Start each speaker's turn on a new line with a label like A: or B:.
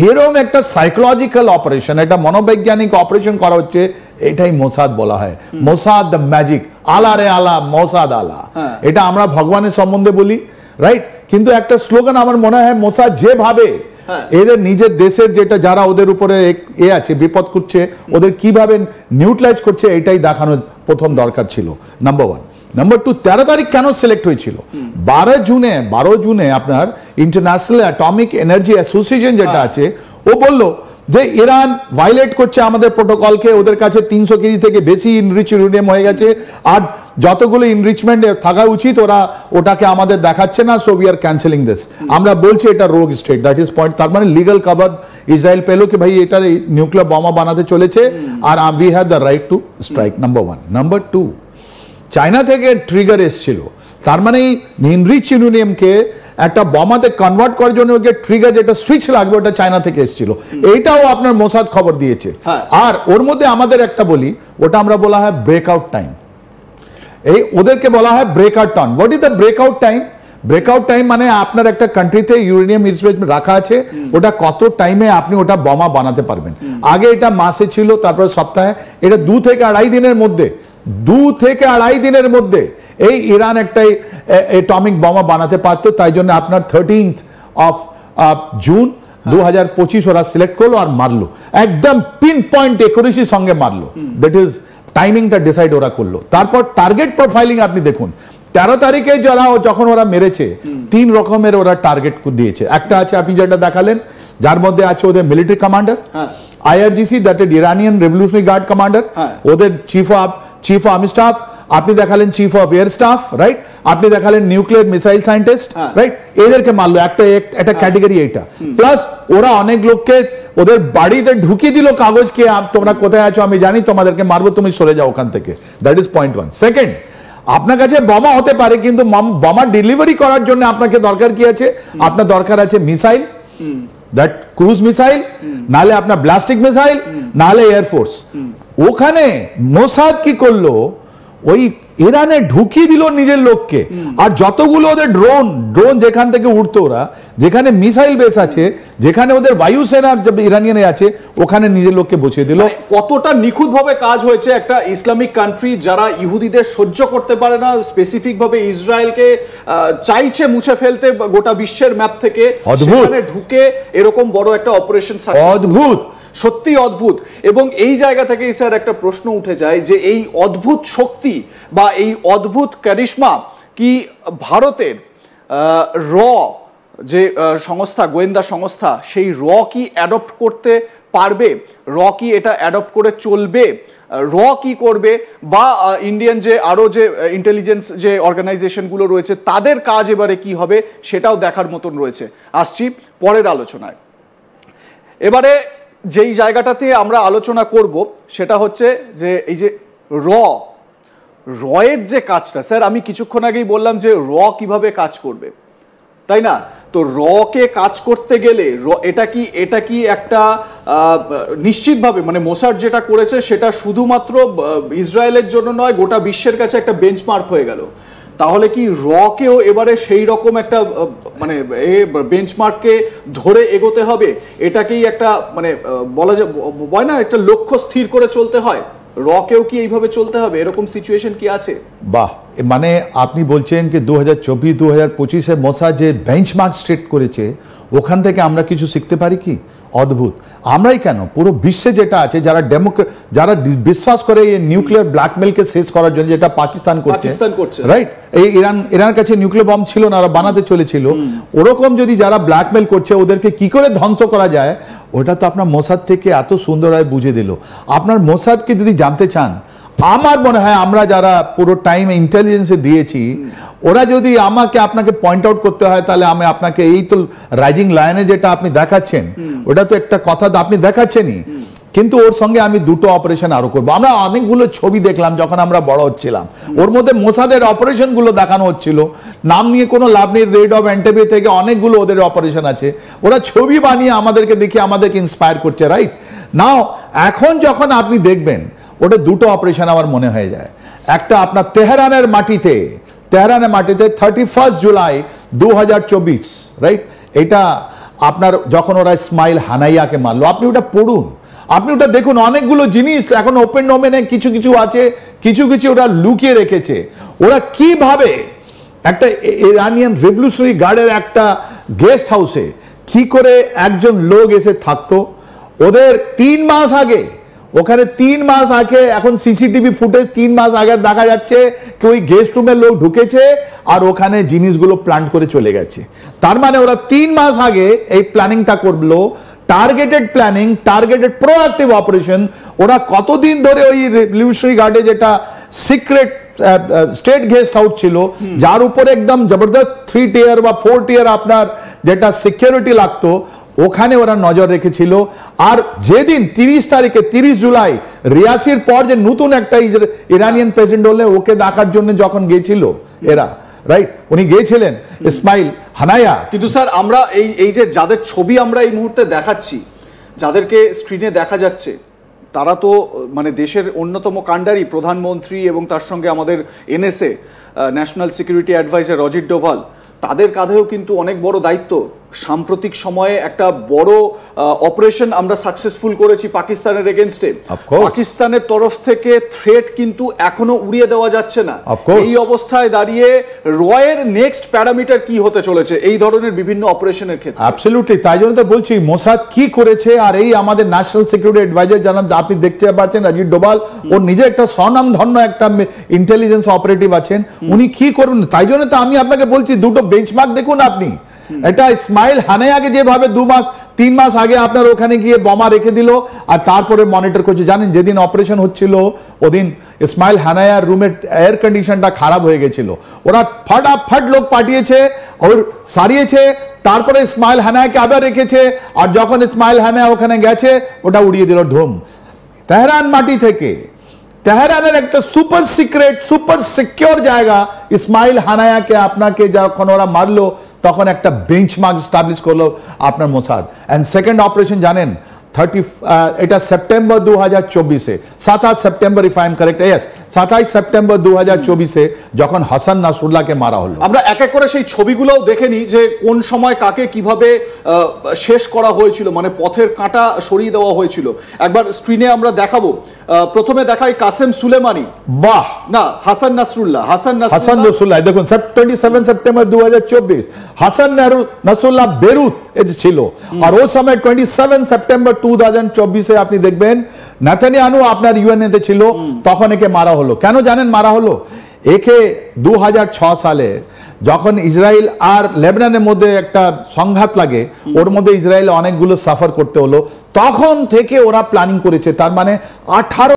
A: এরকম একটা psychological operation, একটা মনোবৈজ্ঞানিক অপারেশন করা হচ্ছে, এটাই মোসাদ বলা হয়। মোসাদ দ্য ম্যাজিক, আলা রে আলা, মোসাদ আলা। এটা আমরা ভগবানের সম্বন্ধে বলি, রাইট? কিন্তু একটা স্লোগান আমার মনে হয় মোসাদ যেভাবে এদের নিজের দেশের যেটা যারা ওদের উপরে আছে বিপদ করছে, ওদের কিভাবে নিউট্রালাইজ করছে, এটাই দেখানোর প্রথম দরকার ছিল, নাম্বার 1। নাম্বার 2, 13 তারিখ কেন সিলেক্ট হয়েছিল? 12 জুনে আপনার ইন্টারন্যাশনাল অ্যাটমিক এনার্জি অ্যাসোসিয়েশন যেটা আছে, ও বলল যে ইরান ভায়োলেট করছে আমাদের প্রোটোকলকে, ওদের কাছে 300 কেজি থেকে বেশি ইনরিচ ইউরেনিয়াম হয়ে গেছে, আর যতগুলো ইনরিচমেন্ট থাকা উচিত ওরা ওটাকে আমাদের দেখাচ্ছে না, so we are cancelling this. আমরা বলছি এটা রোগ স্টেট, দ্যাট ইজ পয়েন্ট। তার মানে লিগাল কভার ইসরায়েল পেলো কি ভাই এটার নিউক্লিয়ার বোমা বানাতে চলেছে, আর we have the right to strike, number 1। Number 2, China থেকে ট্রিগার এসেছিল, তার মানে ইনরিচ ইউরেনিয়ামকে একটা বোমাতে কনভার্ট করার জন্য ওকে ট্রিগার যেটা সুইচ লাগবে ওটা চায়না থেকে এসেছিল, এইটাও আপনার মোসাদ খবর দিয়েছে। আর ওর মধ্যে আমাদের একটা বলি, ওটা আমরা বলা হয় ব্রেকআউট টাইম। এই ওদেরকে বলা হয় breakout time. What is the breakout time? Breakout time মানে আপনার একটা কান্ট্রিতে ইউরেনিয়াম রিসোর্স রাখা আছে, ওটা কত টাইমে আপনি ওটা বোমা বানাতে পারবেন। আগে এটা মাসে ছিল, তারপরে সপ্তাহে, এটা 2 থেকে 2.5 দিনের মধ্যে, 2 থেকে 2.5 দিনের মধ্যে এই ইরান একটা অ্যাটমিক বোমা বানাতে পারতো। তাই জন্য আপনার 13th of জুন 2025 ওরা সিলেক্ট করলো আর মারলো, একদম পিন পয়েন্ট একুরেসির সঙ্গে মারলো। দ্যাট ইজ টাইমিংটা ডিসাইড ওরা করলো। তারপর টার্গেট প্রোফাইলিং আপনি দেখুন, 13 তারিখে যারা যখন ওরা মেরেছে 3 রকমের ওরা টার্গেট দিয়েছে। একটা আছে আপনি যেটা দেখালেন, যার মধ্যে আছে ওদের military commander, IRGC, that is Iranian revolutionary guard commander, ওদের চিফ অফ আর্মি স্টাফ, আপনি দেখালেন chief of air staff, right? আপনি দেখালেন নিউক্লিয়ার মিসাইল সায়েন্টিস্ট, রাইট? এদেরকে মারলো, একটা ক্যাটাগরি এইটা। প্লাস ওরা অনেক লোককে ওদের বাড়িতে ঢুকিয়ে দিল কাগজকে, তোমরা কোথায় আছো আমি জানি, তোমাদেরকে মারবো, তুমি সরে যাও ওখান থেকে। That is point 1। সেকেন্ড, আপনার কাছে বোমা হতে পারে, কিন্তু বোমা ডেলিভারি করার জন্য আপনাকে দরকার কি আছে? আপনার দরকার আছে মিসাইল, দ্যাট ক্রুজ মিসাইল, নাহলে আপনার ব্লাস্টিক মিসাইল, নাহলে এয়ারফোর্স। ওখানে মোসাদ কি করলো, ওই ইরানে ঢুকিয়ে দিল নিজের লোককে, আর যতগুলো ওদের ড্রোন যেখান থেকে উঠতো, ওরা যেখানে মিসাইল বেস আছে, যেখানে ওদের বায়ুসেনা ইরানিয়ানে আছে, ওখানে নিজের লোককে বসিয়ে দিল।
B: কতটা নিখুঁত ভাবে কাজ হয়েছে। একটা ইসলামিক কান্ট্রি যারা ইহুদিদের সহ্য করতে পারে না, স্পেসিফিক ভাবে ইসরায়েলকে চাইছে মুছে ফেলতে গোটা বিশ্বের ম্যাপ থেকে, সেখানে ঢুকে এরকম বড় একটা অপারেশন,
A: অদ্ভুত,
B: সত্যি অদ্ভুত। এবং এই জায়গা থেকে স্যার একটা প্রশ্ন উঠে যায় যে এই অদ্ভুত শক্তি বা এই অদ্ভুত ক্যারিশমা কি ভারতের র যে সংস্থা, গোয়েন্দা সংস্থা, সেই র কি অ্যাডপ্ট করতে পারবে? র কি এটা অ্যাডপ্ট করে চলবে? র কি করবে? বা ইন্ডিয়ান যে আরো যে ইন্টেলিজেন্স যে অর্গানাইজেশনগুলো রয়েছে তাদের কাজ এবারে কি হবে, সেটাও দেখার মতন রয়েছে। আসছি পরের আলোচনায়। এবারে যেই জায়গাটাতে আমরা আলোচনা করব সেটা হচ্ছে যে এই যে রয়ের যে কাজটা, স্যার আমি কিছুক্ষণ আগেই বললাম যে র কিভাবে কাজ করবে, তাই না? তো রকে কাজ করতে গেলে এটা কি একটা নিশ্চিতভাবে মানে মোসাদ যেটা করেছে সেটা শুধুমাত্র ইসরায়েলের জন্য নয়, গোটা বিশ্বের কাছে একটা বেঞ্চমার্ক হয়ে গেল। তাহলে কি রকেও এবারে সেই রকম একটা মানে বেঞ্চমার্ককে ধরে এগোতে হবে? এটাকেই একটা মানে বলা যায় হয় না, একটা লক্ষ্য স্থির করে চলতে হয়, রকেও কি এইভাবে চলতে হবে? এরকম সিচুয়েশন কি আছে?
A: বাহ, মানে আপনি বলছেন কি 2024-2025-এ মোসাদ যে বেঞ্চমার্ক সেট করেছে ওখান থেকে আমরা কিছু শিখতে পারি কি? অদ্ভুত। আমরাই কেন, পুরো বিশ্বে যেটা আছে, যারা বিশ্বাস করে এই নিউক্লিয়ার ব্ল্যাকমেলকে শেষ করার জন্য, যেটা পাকিস্তান করছে, রাইট? এই ইরানের কাছে নিউক্লিয়ার বম ছিল না, ওরা বানাতে চলেছিল, ওরকম যদি যারা ব্ল্যাকমেল করছে ওদেরকে কি করে ধ্বংস করা যায়, ওটা তো আপনার মোসাদ থেকে এত সুন্দরভাবে বুঝে দিল। আপনার মোসাদকে যদি জানতে চান, আমার মনে হয় আমরা যারা পুরো টাইম ইন্টেলিজেন্সে দিয়েছি, ওরা যদি আপনাকে পয়েন্ট আউট করতে হয়, তাহলে আমি আপনাকে এই তো রাইজিং লায়নে যেটা আপনি দেখাচ্ছেন, ওটা তো একটা কথা আপনি দেখাচ্ছেনই, কিন্তু ওর সঙ্গে আমি দুটো অপারেশন আরো করবো। আমরা অনেকগুলো ছবি দেখলাম যখন আমরা বড় হচ্ছিলাম, ওর মধ্যে মোসাদের অপারেশন গুলো দেখানো হচ্ছিল, নাম নিয়ে কোনো লাভ নেই, রেড অফ এন্টেবে থেকে অনেকগুলো ওদের অপারেশন আছে, ওরা ছবি বানিয়ে আমাদেরকে দেখে আমাদেরকে ইন্সপায়ার করছে, রাইট? নাও এখন যখন আপনি দেখবেন, ওটা দুটো অপারেশন আমার মনে হয়ে যায়। একটা আপনার তেহরানের মাটিতে 31 জুলাই 2024, রাইট? এটা আপনার যখন ওরা ইসমাইল হানাইয়াকে মারলো, আপনি ওটা পড়ুন, আপনি ওটা দেখুন, অনেকগুলো জিনিস এখন ওপেন ডোমেনে কিছু কিছু আছে, কিছু কিছু ওরা লুকিয়ে রেখেছে। ওরা কিভাবে একটা ইরানিয়ান রেভলিউশনারি গার্ডের একটা গেস্ট হাউসে কি করে একজন লোক এসে থাকতো, ওদের 3 মাস আগে, ওখানে 3 মাস আগে, এখন সিসিটিভি ফুটেজ 3 মাস আগে দেখা যাচ্ছে কি ওই গেস্ট রুমের লোক ঢুকেছে আর ওখানে জিনিসগুলো প্ল্যান করে চলে গেছে। তার মানে ওরা 3 মাস আগে এই প্ল্যানিংটা করলো, targeted planning, targeted proactive operation. ওরা কতদিন ধরে ওই রেভলিউশনারি গার্ডে যেটা সিক্রেট স্টেট গেস্ট হাউস ছিল, যার উপরে একদম জবরদস্ত 3 টিয়ার বা 4 টিয়ার আপনার যেটা সিকিউরিটি লাগতো, ওখানে ওরা নজর রেখেছিল। আর যেদিন 30 তারিখে 30 জুলাই রিয়াসির পর যে নতুন একটা ইরানিয়ান প্রেসিডেন্ট হলে ওকে দেখার জন্য যখন গিয়েছিল এরা, রাইট, উনি গিয়েছিলেন ইসমাইল হানাইয়া।
B: কিন্তু স্যার আমরা এই যে যাদের ছবি আমরা এই মুহূর্তে দেখাচ্ছি, যাদেরকে স্ক্রিনে দেখা যাচ্ছে, তারা তো মানে দেশের অন্যতম কাণ্ডারি প্রধানমন্ত্রী এবং তার সঙ্গে আমাদের NSA national security adviser Ajit Doval, তাদের কাঁধেও কিন্তু অনেক বড় দায়িত্ব। সাম্প্রতিক সময়ে একটা বড় অপারেশন আমরা সাকসেসফুল করেছি পাকিস্তানের এগেইনস্টে। পাকিস্তানের তরফ থেকে থ্রেট কিন্তু এখনো উড়িয়ে দেওয়া যাচ্ছে না। এই অবস্থায় দাঁড়িয়ে রয়ের নেক্সট প্যারামিটার কি হতে চলেছে এই ধরনের বিভিন্ন অপারেশনের ক্ষেত্রে?
A: অ্যাবসলিউটলি, তাই জন্য তো বলছি মোসাদ কি করেছে। আর এই আমাদের ন্যাশনাল সিকিউরিটি অ্যাডভাইজার জানান, আপনি দেখতে পাচ্ছেন অজিত ডোভাল, ওর নিজে একটা স্বনামধন্য একটা ইন্টেলিজেন্স অপারেটিভ আছেন, উনি কি করুন। তাই জন্য তো আমি আপনাকে বলছি দুটো বেঞ্চমার্ক দেখুন আপনি। এটা ইসমাইল হানাইয়াকে যেভাবে 2 মাস 3 মাস আগে আপনার ওখানে গিয়ে বোমা রেখে দিল আর তারপরে মনিটর করছে। জানেন যেদিন অপারেশন হচ্ছিল ওদিন ইসমাইল হানাইয়ার রুমের এয়ার কন্ডিশনটা খারাপ হয়ে গেছিল, ওরা ফটাফট লোক পাঠিয়েছে ওর সারিয়েছে, তারপরে ইসমাইল হানাইয়াকে আবার রেখেছে। আর যখন ইসমাইল হানাইয়া ওখানে গেছে ওটা উড়িয়ে দিল ধুম। তেহরান মাটি থেকে, তেহরানের একটা সুপার সিক্রেট সুপার সিকিউর জায়গা, ইসমাইল হানাইয়াকে আপনাকে যখন ওরা মারলো তখন একটা বেঞ্চমার্ক এস্টাবলিশ করলো আপনার মোসাদ। এন্ড সেকেন্ড অপারেশন জানেন এটা সেপ্টেম্বর 2024-এ, 27 September if I am correct, yes 27 September 2024-এ যখন হাসান নাসরুল্লাহকে মারা হলো।
B: আমরা এক এক করে সেই ছবিগুলোও দেখে নিই যে কোন সময় কাকে কিভাবে শেষ করা হয়েছিল, মানে পথের কাঁটা সরিয়ে দেওয়া হয়েছিল। একবার স্ক্রিনে আমরা দেখাবো। প্রথমে দেখাই কাসেম সুলেমানি,
A: বাহ
B: না হাসান নাসরুল্লাহ, হাসান
A: নাসরুল্লাহ দেখুন 27 সেপ্টেম্বর 2024 হাসান নাসরুল্লাহ বেরুত ছিল। আর ওই সময় 27 সেপ্টেম্বর 2024-এ আপনি দেখবেন নেতানিয়াহু আপনার ইউএনএতে ছিল, তখন একে মারা হলো। কেন জানেন মারা হলো? একে 2006 সালে যখন ইসরায়েল আর লেবাননের মধ্যে একটা সংঘাত লাগে, ওর মধ্যে ইসরায়েল অনেকগুলো সাফার করতে হলো, তখন থেকে ওরা প্ল্যানিং করেছে। তার মানে 18